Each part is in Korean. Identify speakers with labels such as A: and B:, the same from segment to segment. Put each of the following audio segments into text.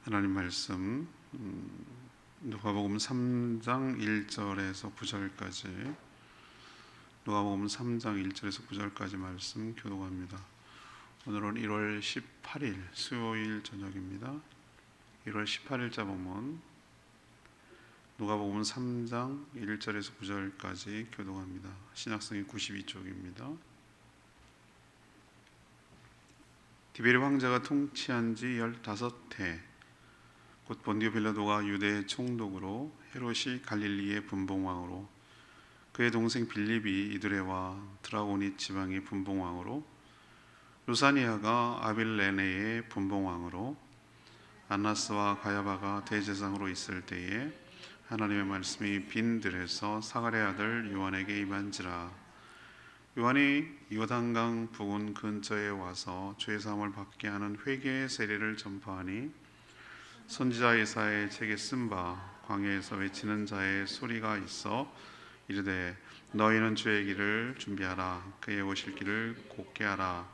A: 하나님 말씀 누가복음 3장 1절에서 9절까지 누가복음 3장 1절에서 9절까지 말씀 교독합니다. 오늘은 1월 18일 수요일 저녁입니다. 1월 18일자 본문 누가복음 3장 1절에서 9절까지 교독합니다. 신약성이 92쪽입니다. 디베르 황제가 통치한 지 15해 곧 본디오 빌라도가 유대의 총독으로 헤롯이 갈릴리의 분봉왕으로 그의 동생 빌립이 이두레와 드라고니 지방의 분봉왕으로 루사니아가 아빌레네의 분봉왕으로 안나스와 가야바가 대제사장으로 있을 때에 하나님의 말씀이 빈 들에서 사가랴 아들 요한에게 임한지라. 요한이 요단강 부근 근처에 와서 죄사함을 받게 하는 회개의 세례를 전파하니 선지자 예사야의 책에 쓴 바 광야에서 외치는 자의 소리가 있어 이르되 너희는 주의 길을 준비하라 그의 오실 길을 곧게 하라.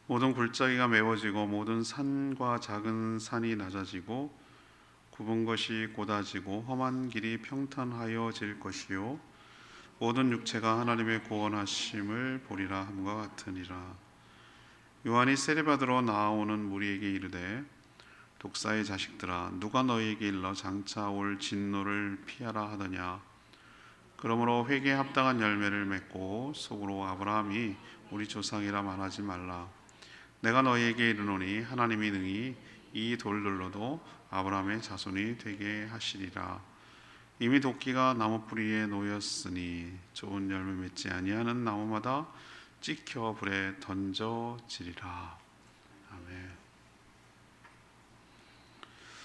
A: 모든 골짜기가 메워지고 모든 산과 작은 산이 낮아지고 굽은 것이 곧아지고 험한 길이 평탄하여질 것이요 모든 육체가 하나님의 구원하심을 보리라 함과 같으니라. 요한이 세례받으러 나아오는 무리에게 이르되 독사의 자식들아 누가 너희에게 일러 장차 올 진노를 피하라 하더냐. 그러므로 회개에 합당한 열매를 맺고 속으로 아브라함이 우리 조상이라 말하지 말라. 내가 너희에게 이르노니 하나님이 능히 이 돌들로도 아브라함의 자손이 되게 하시리라. 이미 도끼가 나무 뿌리에 놓였으니 좋은 열매 맺지 아니하는 나무마다 찍혀 불에 던져지리라. 아멘.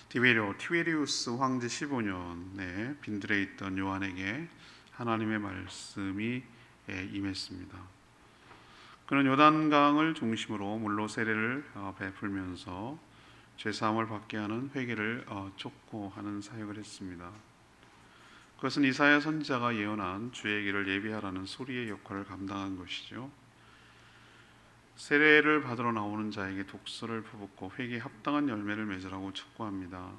A: 티베리우스 황제 15년에 빈들에 있던 요한에게 하나님의 말씀이 임했습니다. 그는 요단강을 중심으로 물로 세례를 베풀면서 죄사함을 받게 하는 회개를 촉구하는 사역을 했습니다. 그것은 이사야 선지자가 예언한 주의 길을 예비하라는 소리의 역할을 감당한 것이죠. 세례를 받으러 나오는 자에게 독서를 퍼붓고 회개에 합당한 열매를 맺으라고 촉구합니다.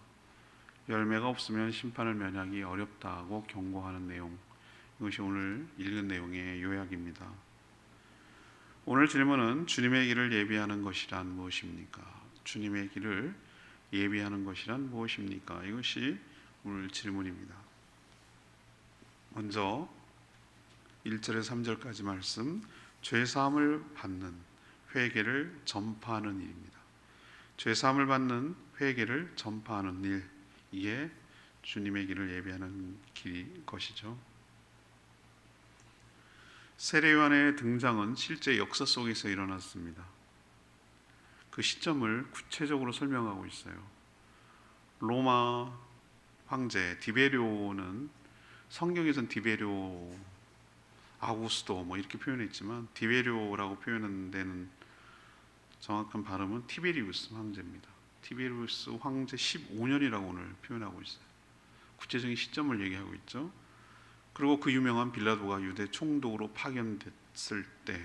A: 열매가 없으면 심판을 면하기 어렵다고 경고하는 내용, 이것이 오늘 읽은 내용의 요약입니다. 오늘 질문은 주님의 길을 예비하는 것이란 무엇입니까? 주님의 길을 예비하는 것이란 무엇입니까? 이것이 오늘 질문입니다. 먼저 1절에서 3절까지 말씀, 죄사함을 받는 회개를 전파하는 일입니다. 죄사함을 받는 회개를 전파하는 일, 이게 주님의 길을 예비하는 길인 것이죠. 세례 요한의 등장은 실제 역사 속에서 일어났습니다. 그 시점을 구체적으로 설명하고 있어요. 로마 황제 디베료는 성경에서는 디베료 아구스도 이렇게 표현했지만 디베료라고 표현되는 정확한 발음은 티베리우스 황제입니다. 티베리우스 황제 15년이라고 오늘 표현하고 있어요. 구체적인 시점을 얘기하고 있죠. 그리고 그 유명한 빌라도가 유대 총독으로 파견됐을 때,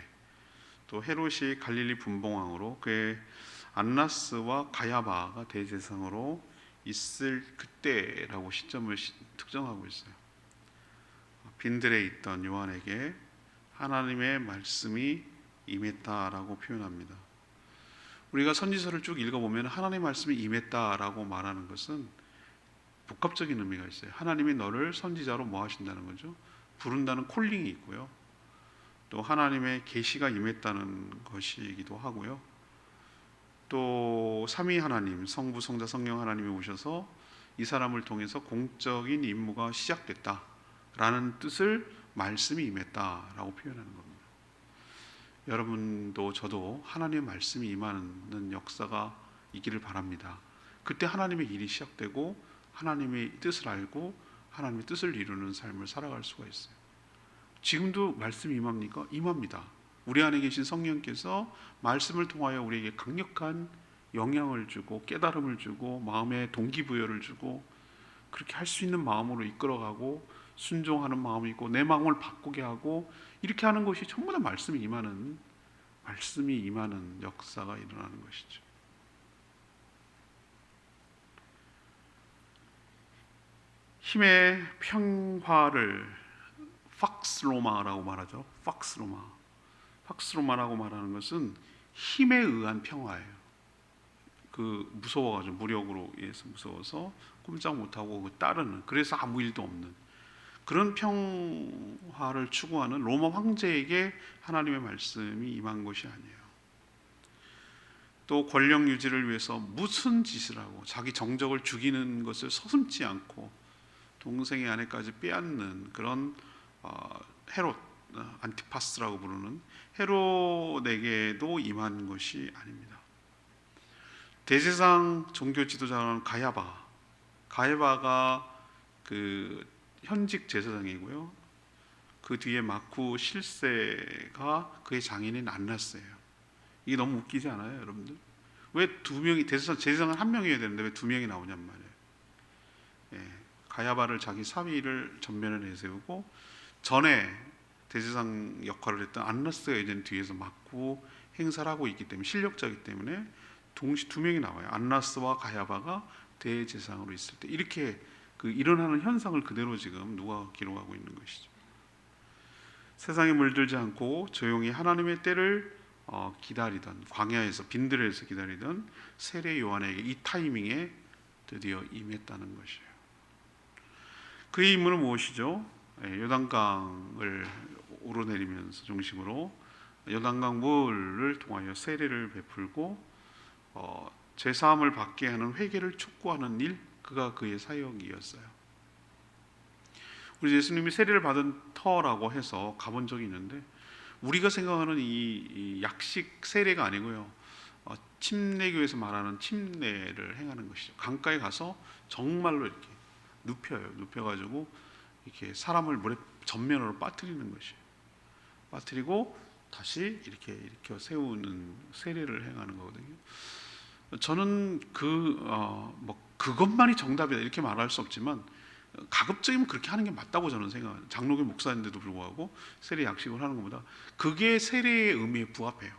A: 또 헤롯이 갈릴리 분봉왕으로 그의 안나스와 가야바가 대제사장으로 있을 그때라고 시점을 특정하고 있어요. 빈들에 있던 요한에게 하나님의 말씀이 임했다라고 표현합니다. 우리가 선지서를 쭉 읽어보면 하나님의 말씀이 임했다라고 말하는 것은 복합적인 의미가 있어요. 하나님이 너를 선지자로 뭐 하신다는 거죠? 부른다는 콜링이 있고요. 또 하나님의 계시가 임했다는 것이기도 하고요. 또 삼위 하나님, 성부, 성자, 성령 하나님이 오셔서 이 사람을 통해서 공적인 임무가 시작됐다라는 뜻을 말씀이 임했다라고 표현하는 겁니다. 여러분도 저도 하나님의 말씀이 임하는 역사가 있기를 바랍니다. 그때 하나님의 일이 시작되고 하나님의 뜻을 알고 하나님의 뜻을 이루는 삶을 살아갈 수가 있어요. 지금도 말씀이 임합니까? 임합니다. 우리 안에 계신 성령께서 말씀을 통하여 우리에게 강력한 영향을 주고 깨달음을 주고 마음의 동기부여를 주고 그렇게 할 수 있는 마음으로 이끌어가고 순종하는 마음이 있고 내 마음을 바꾸게 하고 이렇게 하는 것이 전부 다 말씀이 임하는 역사가 일어나는 것이죠. 힘의 평화를 팍스로마라고 말하죠. 팍스로마라고 말하는 것은 힘에 의한 평화예요. 무서워가지고 무력으로 의해서 무서워서 꼼짝 못하고 따르는, 그래서 아무 일도 없는 그런 평화를 추구하는 로마 황제에게 하나님의 말씀이 임한 것이 아니에요. 또 권력 유지를 위해서 무슨 짓을 하고 자기 정적을 죽이는 것을 서슴지 않고 동생의 아내까지 빼앗는 그런 헤롯, 안티파스라고 부르는 헤롯에게도 임한 것이 아닙니다. 대제사장 종교 지도자는 가야바가 현직 제사장이고요. 그 뒤에 마쿠 7세가 그의 장인인 안나스예요. 이게 너무 웃기지 않아요, 여러분들? 왜 두 명이 제사장은 한 명이어야 되는데 왜 두 명이 나오냔 말이에요. 예, 가야바를 자기 사위를 전면에 내세우고 전에 대제사장 역할을 했던 안나스가 이제 뒤에서 맡고 행사를 하고 있기 때문에 실력자이기 때문에 동시 두 명이 나와요. 안나스와 가야바가 대제사장으로 있을 때 이렇게 일어나는 현상을 그대로 지금 누가 기록하고 있는 것이죠. 세상에 물들지 않고 조용히 하나님의 때를 기다리던, 광야에서 빈들에서 기다리던 세례 요한에게 이 타이밍에 드디어 임했다는 것이에요. 그의 임무는 무엇이죠? 요단강을 오르내리면서 중심으로 요단강 물을 통하여 세례를 베풀고 죄사함을 받게 하는 회개를 촉구하는 일, 그가 그의 사역이었어요. 우리 예수님이 세례를 받은 터라고 해서 가본 적이 있는데 우리가 생각하는 이 약식 세례가 아니고요, 침례교에서 말하는 침례를 행하는 것이죠. 강가에 가서 정말로 이렇게 눕혀가지고 이렇게 사람을 물에 전면으로 빠뜨리는 것이에요. 빠뜨리고 다시 이렇게 세우는 세례를 행하는 거거든요. 저는 그것만이 정답이다 이렇게 말할 수 없지만 가급적이면 그렇게 하는 게 맞다고 저는 생각해요. 장로교 목사인데도 불구하고 세례 약식을 하는 것보다 그게 세례의 의미에 부합해요.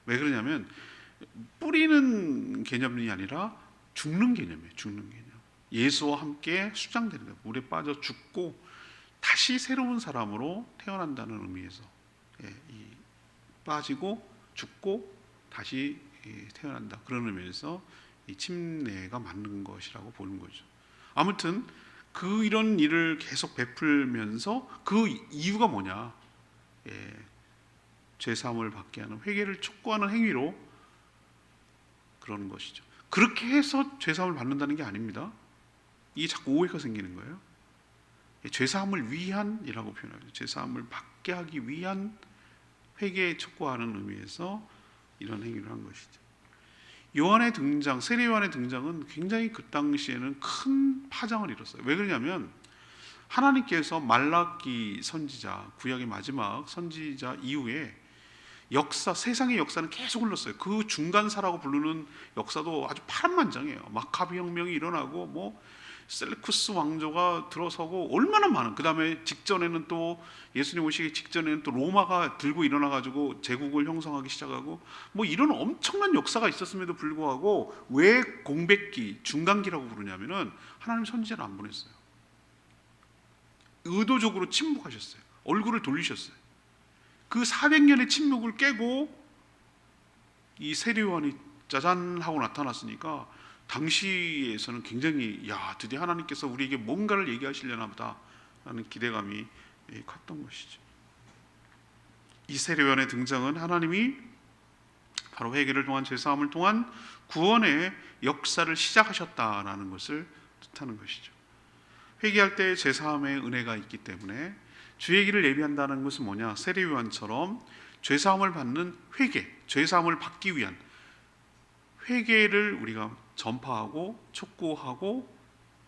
A: 왜 그러냐면 뿌리는 개념이 아니라 죽는 개념이에요. 죽는 개념. 예수와 함께 수장되는 거예요. 물에 빠져 죽고 다시 새로운 사람으로 태어난다는 의미에서 빠지고 죽고 다시 태어난다, 그런 의미에서 이 침례가 맞는 것이라고 보는 거죠. 아무튼 이런 일을 계속 베풀면서 그 이유가 뭐냐? 죄사함을 받게 하는, 회개를 촉구하는 행위로 그러는 것이죠. 그렇게 해서 죄사함을 받는다는 게 아닙니다. 이게 자꾸 오해가 생기는 거예요. 죄사함을 위한이라고 표현하죠. 죄사함을 받게 하기 위한 회개 촉구하는 의미에서 이런 행위를 한 것이죠. 요한의 등장, 세례 요한의 등장은 굉장히 그 당시에는 큰 파장을 일었어요. 왜 그러냐면 하나님께서 말라기 선지자, 구약의 마지막 선지자 이후에 세상의 역사는 계속 흘렀어요. 그 중간사라고 부르는 역사도 아주 파란만장해요. 마카비 혁명이 일어나고 셀레쿠스 왕조가 들어서고 얼마나 많은, 그 다음에 직전에는 또 예수님 오시기 직전에는 또 로마가 들고 일어나가지고 제국을 형성하기 시작하고 이런 엄청난 역사가 있었음에도 불구하고 왜 공백기, 중간기라고 부르냐면은 하나님 선지자를 안 보냈어요. 의도적으로 침묵하셨어요. 얼굴을 돌리셨어요. 그 400년의 침묵을 깨고 이 세례 요한이 짜잔 하고 나타났으니까 당시에서는 굉장히 드디어 하나님께서 우리에게 뭔가를 얘기하시려나 보다 라는 기대감이 컸던 것이죠. 이 세례 요한의 등장은 하나님이 바로 회개를 통한 죄사함을 통한 구원의 역사를 시작하셨다라는 것을 뜻하는 것이죠. 회개할 때 죄사함의 은혜가 있기 때문에 주의 길을 예비한다는 것은 뭐냐? 세례 요한처럼 죄사함을 받는 회개, 죄사함을 받기 위한 회개를 우리가 전파하고 촉구하고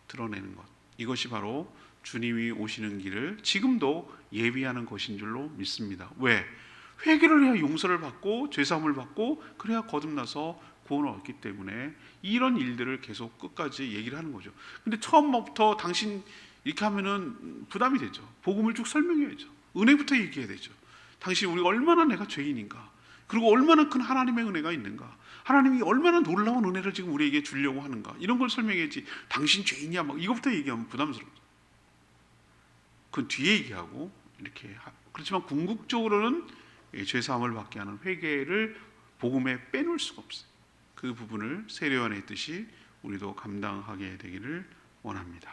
A: 드러내는 것, 이것이 바로 주님이 오시는 길을 지금도 예비하는 것인 줄로 믿습니다. 왜? 회개를 해야 용서를 받고 죄사함을 받고 그래야 거듭나서 구원을 얻기 때문에 이런 일들을 계속 끝까지 얘기를 하는 거죠. 근데 처음부터 당신 이렇게 하면은 부담이 되죠. 복음을 쭉 설명해야죠. 은혜부터 얘기해야 되죠. 당신 우리가 얼마나 내가 죄인인가, 그리고 얼마나 큰 하나님의 은혜가 있는가, 하나님이 얼마나 놀라운 은혜를 지금 우리에게 주려고 하는가, 이런 걸 설명해야지 당신 죄인이야 이거부터 얘기하면 부담스럽죠. 그건 뒤에 얘기하고 이렇게 그렇지만 궁극적으로는 죄 사함을 받게 하는 회개를 복음에 빼놓을 수가 없어요. 그 부분을 세례요한의 뜻이 우리도 감당하게 되기를 원합니다.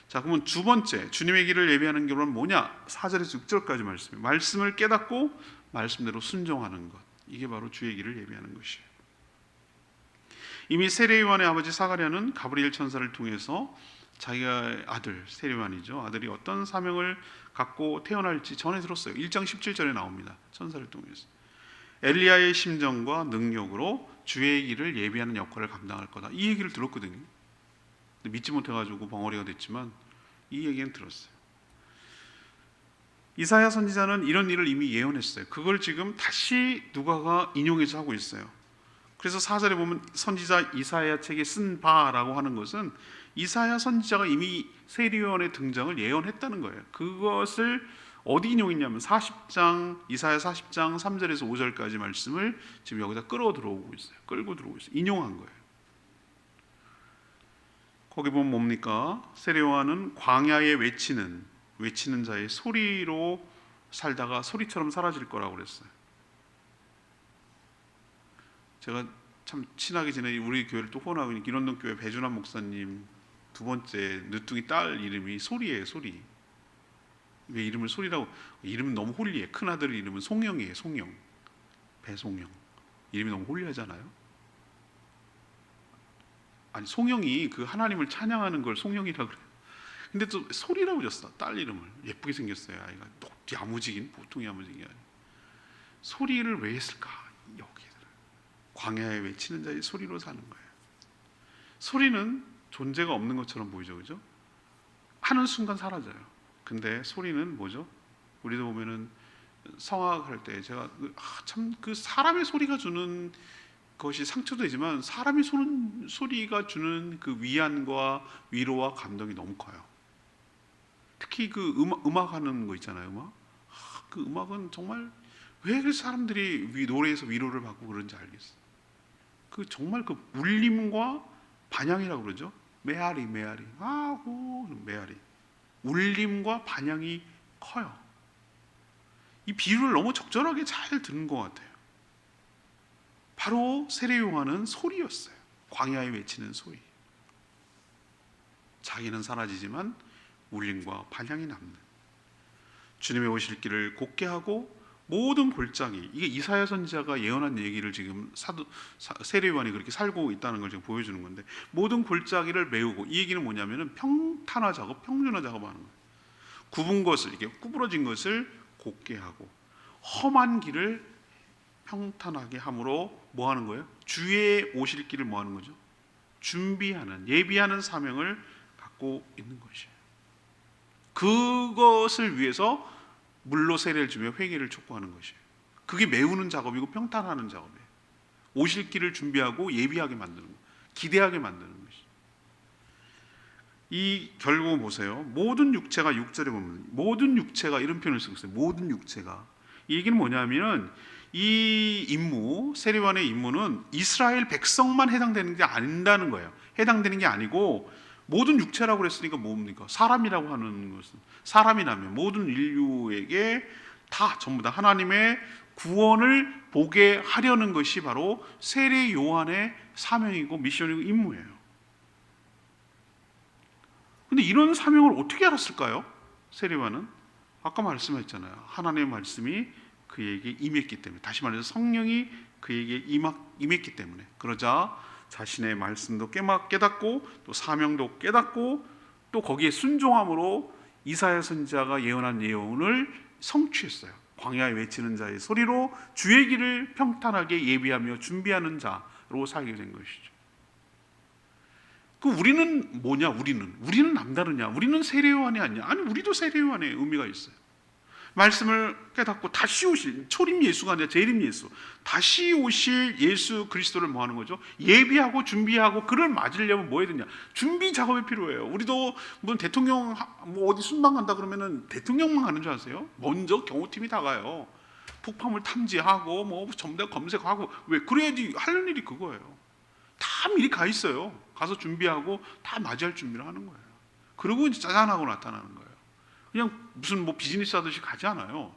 A: 자, 그러면 두 번째 주님의 길을 예비하는 결론은 뭐냐? 4절에서 6절까지 말씀이에요. 말씀을 깨닫고 말씀대로 순종하는 것, 이게 바로 주의 길을 예비하는 것이에요. 이미 세례요한의 아버지 사가랴는 가브리엘 천사를 통해서 자기가 아들, 세례요한이죠, 아들이 어떤 사명을 갖고 태어날지 전해 들었어요. 1장 17절에 나옵니다. 천사를 통해서 엘리야의 심정과 능력으로 주의 길을 예비하는 역할을 감당할 거다, 이 얘기를 들었거든요. 근데 믿지 못해가지고 벙어리가 됐지만 이 얘기는 들었어요. 이사야 선지자는 이런 일을 이미 예언했어요. 그걸 지금 다시 누가가 인용해서 하고 있어요. 그래서 4절에 보면 선지자 이사야 책에 쓴 바라고 하는 것은 이사야 선지자가 이미 세례요한의 등장을 예언했다는 거예요. 그것을 어디 인용했냐면 40장, 이사야 40장 3절에서 5절까지 말씀을 지금 여기다 끌고 들어오고 있어요. 인용한 거예요. 거기 보면 뭡니까? 세례요한은 광야에 외치는 자의 소리로 살다가 소리처럼 사라질 거라고 그랬어요. 제가 참 친하게 지내는 우리 교회를 또 후원하고 있는 기론동 교회 배준환 목사님 두 번째 늦둥이 딸 이름이 소리예요. 소리. 왜 이름을 소리라고? 이름은 너무 홀리해. 큰 아들 이름은 송영이에요. 송영. 배송영. 이름이 너무 홀리하잖아요. 아니, 송영이 그 하나님을 찬양하는 걸 송영이라고 그래요. 근데 또 소리라고 줬어. 딸 이름을. 예쁘게 생겼어요. 아이가 야무지긴, 보통 야무지긴 아니에요. 소리를 왜 했을까? 여기들 광야에 외치는 자의 소리로 사는 거예요. 소리는 존재가 없는 것처럼 보이죠, 그죠? 하는 순간 사라져요. 근데 소리는 뭐죠? 우리도 보면은 성악할 때 제가 참 그 사람의 소리가 주는 것이 상처도 되지만 사람의 소리가 주는 그 위안과 위로와 감동이 너무 커요. 특히 그 음악 하는 거 있잖아요. 그 음악은 정말 왜 그 사람들이 노래에서 위로를 받고 그런지 알겠어요. 그 정말 그 울림과 반향이라고 그러죠. 메아리 메아리 울림과 반향이 커요. 이 비유를 너무 적절하게 잘 듣는 것 같아요. 바로 세례요한은 소리였어요. 광야에 외치는 소리. 자기는 사라지지만 울림과 반향이 남는, 주님의 오실 길을 곧게 하고 모든 골짜기, 이게 이사야 선지자가 예언한 얘기를 지금 세례요한이 그렇게 살고 있다는 걸 지금 보여주는 건데, 모든 골짜기를 메우고, 이 얘기는 뭐냐면은 평탄화 작업, 평준화 작업하는 거예요. 굽은 것을, 이게 구부러진 것을 곧게 하고 험한 길을 평탄하게 함으로 뭐 하는 거예요? 주의 오실 길을 뭐 하는 거죠? 준비하는, 예비하는 사명을 갖고 있는 것이에요. 그것을 위해서 물로 세례를 주며 회개를 촉구하는 것이에요. 그게 메우는 작업이고 평탄하는 작업이에요. 오실 길을 준비하고 예비하게 만드는 거, 기대하게 만드는 것이죠. 이 결국은 보세요. 모든 육체가 6절에 보면 모든 육체가 이런 표현을 쓰고 있어요. 모든 육체가. 이 얘기는 뭐냐면은 이 임무, 세례요한의 임무는 이스라엘 백성만 해당되는 게 아닌다는 거예요. 해당되는 게 아니고 모든 육체라고 그랬으니까 뭡니까? 사람이라고 하는 것은, 사람이라면 모든 인류에게 다 전부 다 하나님의 구원을 보게 하려는 것이 바로 세례요한의 사명이고 미션이고 임무예요. 근데 이런 사명을 어떻게 알았을까요? 세례요한은 아까 말씀했잖아요. 하나님의 말씀이 그에게 임했기 때문에, 다시 말해서 성령이 그에게 임했기 때문에, 그러자 자신의 말씀도 깨닫고 또 사명도 깨닫고 또 거기에 순종함으로 이사야 선지자가 예언한 예언을 성취했어요. 광야에 외치는 자의 소리로 주의 길을 평탄하게 예비하며 준비하는 자로 살게 된 것이죠. 그 우리는 뭐냐? 우리는 남다르냐? 우리는 세례요한이 아니냐? 아니, 우리도 세례요한의 의미가 있어요. 말씀을 깨닫고 다시 오실, 초림 예수가 아니라 재림 예수, 다시 오실 예수 그리스도를 뭐 하는 거죠? 예비하고 준비하고 그를 맞으려면 뭐 해야 되냐? 준비 작업이 필요해요. 우리도 뭐 대통령 뭐 어디 순방 간다 그러면은 대통령만 가는 줄 아세요? 먼저 경호팀이 다 가요. 폭파물 탐지하고 뭐 전부 다 검색하고, 왜? 그래야지 하는 일이 그거예요. 다 미리 가 있어요. 가서 준비하고 다 맞이할 준비를 하는 거예요. 그리고 이제 짜잔하고 나타나는 거예요. 그냥 무슨 뭐 비즈니스 하듯이 가지 않아요.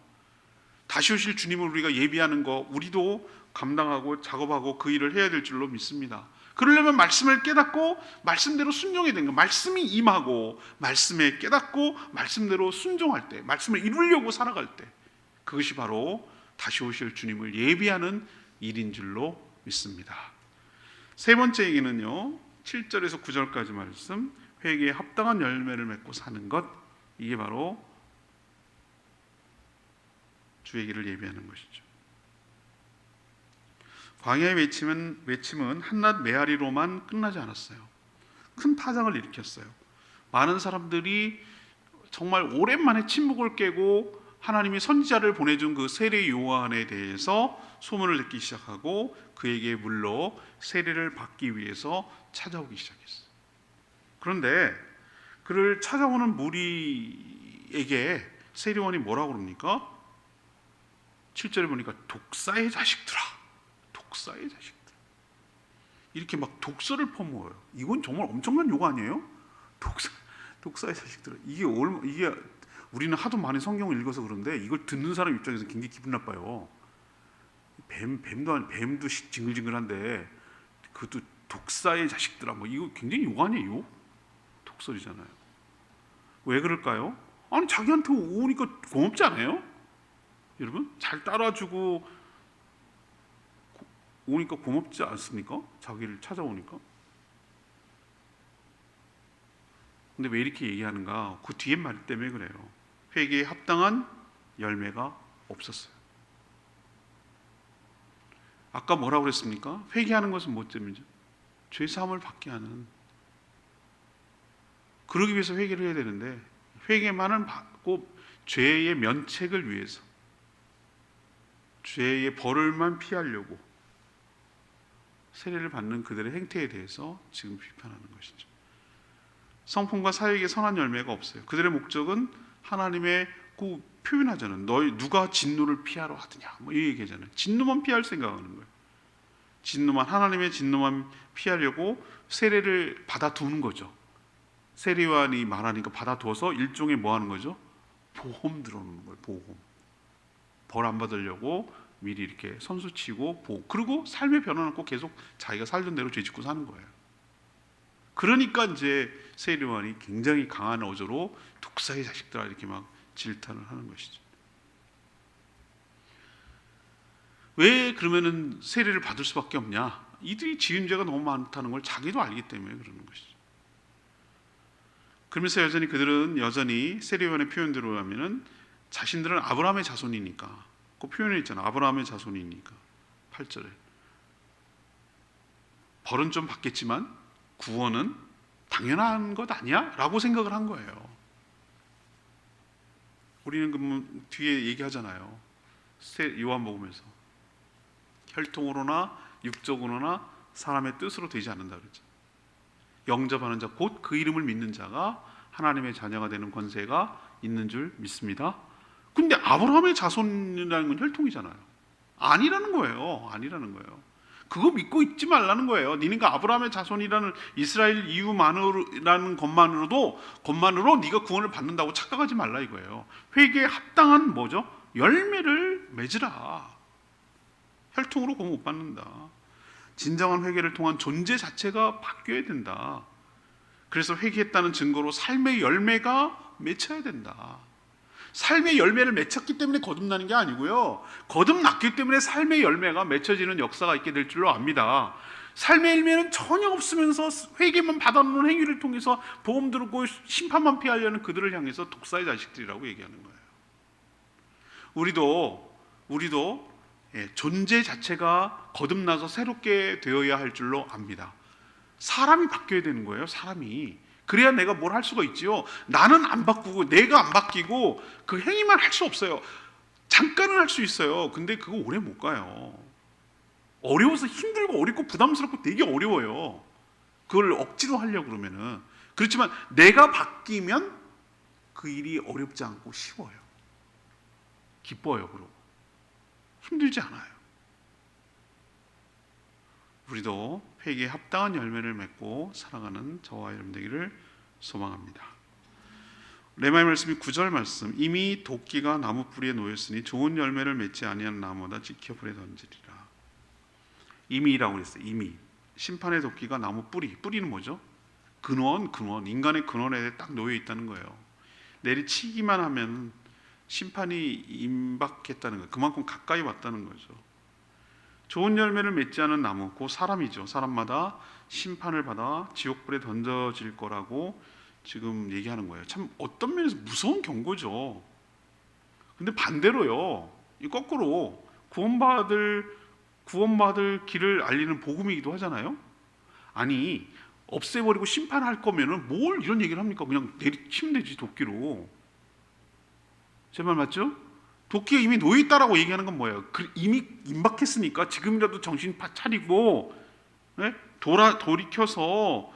A: 다시 오실 주님을 우리가 예비하는 거, 우리도 감당하고 작업하고 그 일을 해야 될 줄로 믿습니다. 그러려면 말씀을 깨닫고 말씀대로 순종해야 되는 거. 말씀이 임하고 말씀에 깨닫고 말씀대로 순종할 때, 말씀을 이루려고 살아갈 때, 그것이 바로 다시 오실 주님을 예비하는 일인 줄로 믿습니다. 세 번째 얘기는요, 7절에서 9절까지 말씀, 회개에 합당한 열매를 맺고 사는 것, 이게 바로 주의 길을 예비하는 것이죠. 광야의 외침은 한낱 메아리로만 끝나지 않았어요. 큰 파장을 일으켰어요. 많은 사람들이 정말 오랜만에 침묵을 깨고 하나님이 선지자를 보내준 그 세례 요한에 대해서 소문을 듣기 시작하고 그에게 물러 세례를 받기 위해서 찾아오기 시작했어요. 그런데 그를 찾아오는 무리에게 세례요한이 뭐라고 그럽니까? 7절에 보니까 독사의 자식들아, 독사의 자식들, 이렇게 막 독서를 퍼부어요. 이건 정말 엄청난 욕 아니에요? 독사의 자식들. 이게 우리는 하도 많이 성경을 읽어서 그런데 이걸 듣는 사람 입장에서 굉장히 기분 나빠요. 뱀도 징글징글한데 그것도 독사의 자식들아, 뭐 이거 굉장히 욕 아니에요? 독설이잖아요. 왜 그럴까요? 아니 자기한테 오니까 고맙지 않아요? 여러분 잘 따라주고 오니까 고맙지 않습니까? 자기를 찾아오니까. 근데 왜 이렇게 얘기하는가? 그 뒤에 말 때문에 그래요. 회개에 합당한 열매가 없었어요. 아까 뭐라고 그랬습니까? 회개하는 것은 뭐 때문이죠? 죄 사함을 받게 하는. 그러기 위해서 회개를 해야 되는데 회개만은 받고 죄의 면책을 위해서, 죄의 벌을만 피하려고 세례를 받는 그들의 행태에 대해서 지금 비판하는 것이죠. 성품과 사역에 선한 열매가 없어요. 그들의 목적은 하나님의 그 표현하잖아요. 너희 누가 진노를 피하러 하더냐, 뭐 이 얘기잖아요. 진노만 피할 생각하는 거예요. 진노만, 하나님의 진노만 피하려고 세례를 받아두는 거죠. 세례요한이 말하니까 받아두어서 일종의 뭐 하는 거죠? 보험 들어오는 거예요. 보험. 벌 안 받으려고 미리 이렇게 선수치고 보호. 그리고 삶의 변화는 없고 계속 자기가 살던 대로 죄짓고 사는 거예요. 그러니까 이제 세례요한이 굉장히 강한 어조로 독사의 자식들아 이렇게 막 질타를 하는 것이죠. 왜 그러면은 세례를 받을 수밖에 없냐? 이들이 지은 죄가 너무 많다는 걸 자기도 알기 때문에 그러는 것이죠. 그러면서 그들은 여전히 세례요한의 표현대로 하면은 자신들은 아브라함의 자손이니까, 그 표현에 있잖아. 아브라함의 자손이니까 8절에 벌은 좀 받겠지만 구원은 당연한 것 아니야? 라고 생각을 한 거예요. 우리는 그러면 뒤에 얘기하잖아요. 요한복음에서 혈통으로나 육적으로나 사람의 뜻으로 되지 않는다 그랬죠. 영접하는 자, 곧 그 이름을 믿는 자가 하나님의 자녀가 되는 권세가 있는 줄 믿습니다. 근데 아브라함의 자손이라는 건 혈통이잖아요. 아니라는 거예요. 아니라는 거예요. 그거 믿고 있지 말라는 거예요. 니네가 아브라함의 자손이라는 이스라엘 이유만이라는 것만으로 네가 구원을 받는다고 착각하지 말라 이거예요. 회개에 합당한 뭐죠? 열매를 맺으라. 혈통으로 구원 못 받는다. 진정한 회개를 통한 존재 자체가 바뀌어야 된다. 그래서 회개했다는 증거로 삶의 열매가 맺혀야 된다. 삶의 열매를 맺혔기 때문에 거듭나는 게 아니고요, 거듭났기 때문에 삶의 열매가 맺혀지는 역사가 있게 될 줄로 압니다. 삶의 열매는 전혀 없으면서 회개만 받아놓는 행위를 통해서 보험 들고 심판만 피하려는 그들을 향해서 독사의 자식들이라고 얘기하는 거예요. 우리도 존재 자체가 거듭나서 새롭게 되어야 할 줄로 압니다. 사람이 바뀌어야 되는 거예요. 사람이. 그래야 내가 뭘 할 수가 있지요. 나는 안 바꾸고 내가 안 바뀌고 그 행위만 할 수 없어요. 잠깐은 할 수 있어요. 근데 그거 오래 못 가요. 어려워서 힘들고 어렵고 부담스럽고 되게 어려워요. 그걸 억지로 하려고 그러면은. 그렇지만 내가 바뀌면 그 일이 어렵지 않고 쉬워요. 기뻐요. 그러고 힘들지 않아요. 우리도 회개에 합당한 열매를 맺고 살아가는 저와 여러분 되기를 소망합니다. 레마의 말씀이 9절 말씀, 이미 도끼가 나무 뿌리에 놓였으니 좋은 열매를 맺지 아니한 나무마다 지켜 불에 던지리라. 이미라고 그랬어요. 이미. 심판의 도끼가 나무 뿌리는 뭐죠? 근원, 인간의 근원에 딱 놓여 있다는 거예요. 내리치기만 하면 심판이 임박했다는 거예요. 그만큼 가까이 왔다는 거죠. 좋은 열매를 맺지 않은 나무, 그 사람이죠. 사람마다 심판을 받아 지옥불에 던져질 거라고 지금 얘기하는 거예요. 참 어떤 면에서 무서운 경고죠. 근데 반대로요, 이 거꾸로 구원받을 길을 알리는 복음이기도 하잖아요. 아니, 없애버리고 심판할 거면은 뭘 이런 얘기를 합니까? 그냥 내리치면 되지, 도끼로. 제 말 맞죠? 도끼가 이미 놓여있다라고 얘기하는 건 뭐예요? 이미 임박했으니까 지금이라도 정신 차리고 돌이켜서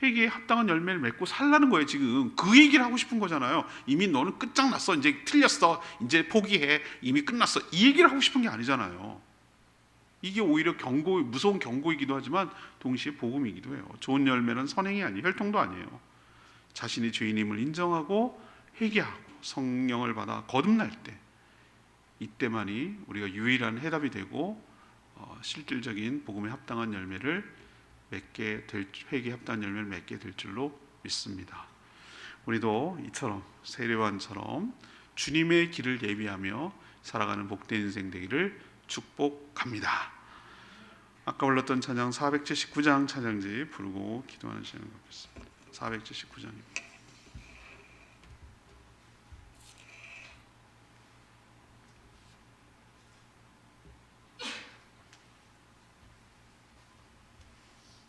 A: 회개에 합당한 열매를 맺고 살라는 거예요. 지금 그 얘기를 하고 싶은 거잖아요. 이미 너는 끝장났어, 이제 틀렸어, 이제 포기해, 이미 끝났어, 이 얘기를 하고 싶은 게 아니잖아요. 이게 오히려 무서운 경고이기도 하지만 동시에 복음이기도 해요. 좋은 열매는 선행이 아니에요. 혈통도 아니에요. 자신이 죄인임을 인정하고 회개하고 성령을 받아 거듭날 때, 이때만이 우리가 유일한 해답이 되고 실질적인 복음에 합당한 열매를 회개에 합당한 열매를 맺게 될 줄로 믿습니다. 우리도 이처럼 세례요한처럼 주님의 길을 예비하며 살아가는 복된 인생 되기를 축복합니다. 아까 불렀던 찬양 479장 찬양지 부르고 기도하는 시간을 갖겠습니다. 479장입니다.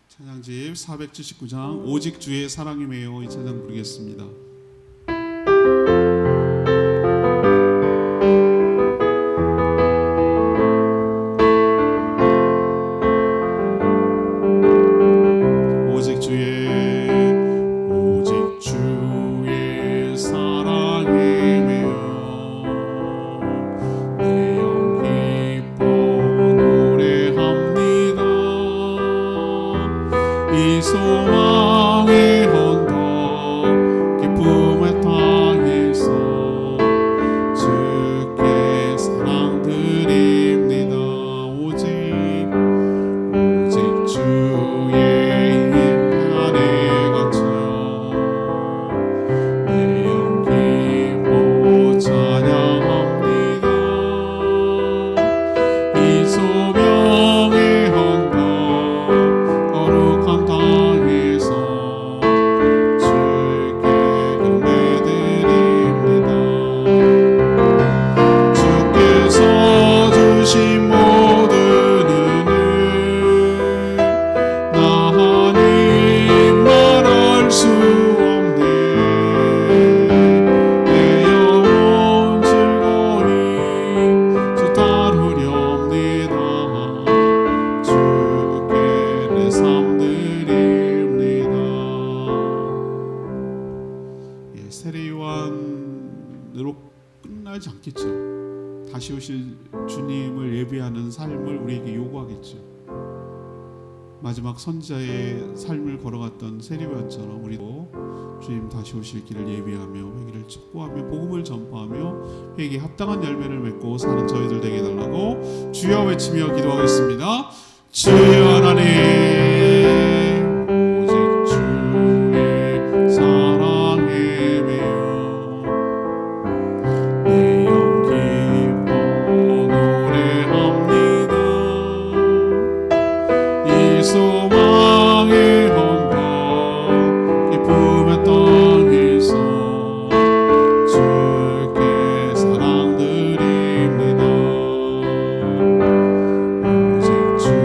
B: 찬양집 479장 오직 주의 사랑이 매여 이 찬양 부르겠습니다. 오직 주의 사랑이 매여 내 영 기뻐 노래합니다. 이 소망의 언덕 기쁨의 땅에서 주께 사랑드립니다. 오직 주의 안에 갇혀 내 영 기뻐 찬양합니다. 이 소명의 언덕 거룩한 땅에서 주께 경배드립니다. 주께서 주신 모든 은혜 나 하니 말할 수 없네. 내 영혼 즐거이 주 따르렵니다. 주께 내 삶 드립니다. 세례요한으로 끝나지 않겠죠. 다시 오실 주님을 예비하는 삶을 우리에게 요구하겠죠. 마지막 선지자의 삶을 걸어갔던 세례요한처럼 우리도 주님 다시 오실 길을 예비하며 회개를 촉구하며 복음을 전파하며 회개에 합당한 열매를 맺고 사는 저희들 되게 해달라고 주여 외치며 기도하겠습니다. 주여 하나님, 오직 주의 사랑에 매여 내 영 기뻐 노래합니다. 이 소망의 언덕 기쁨의 땅에서 주께 사랑드립니다. 오직 주의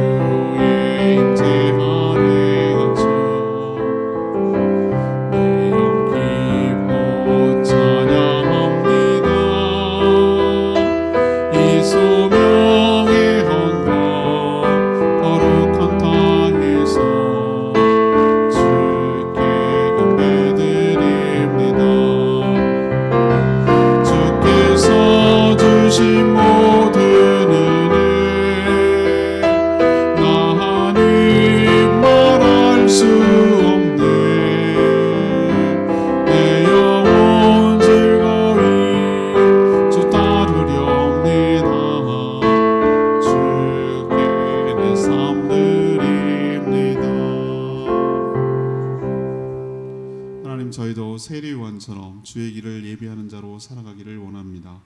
B: 세례요한처럼 주의 길을 예비하는 자로 살아가기를 원합니다.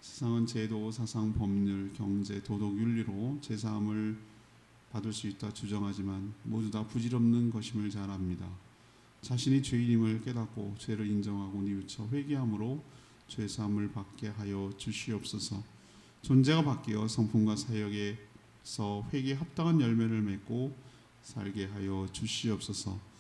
B: 세상은 제도, 사상, 법률, 경제, 도덕, 윤리로 제사함을 받을 수 있다 주장하지만 모두 다 부질없는 것임을 잘 압니다. 자신이 죄인임을 깨닫고 죄를 인정하고 뉘우쳐 회개함으로 죄사함을 받게 하여 주시옵소서. 존재가 바뀌어 성품과 사역에서 회개에 합당한 열매를 맺고 살게 하여 주시옵소서.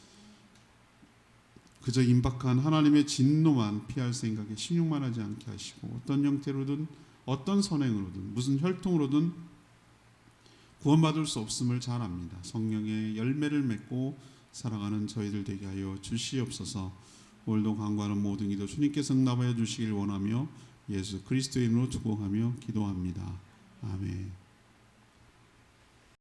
B: 그저 임박한 하나님의 진노만 피할 생각에 신용만 하지 않게 하시고 어떤 형태로든 어떤 선행으로든 무슨 혈통으로든 구원받을 수 없음을 잘 압니다. 성령의 열매를 맺고 살아가는 저희들 되게 하여 주시옵소서. 오늘도 간구하는 모든 기도 주님께서 응답하여 주시길 원하며 예수 그리스도의 이름으로 축복하며 기도합니다. 아멘.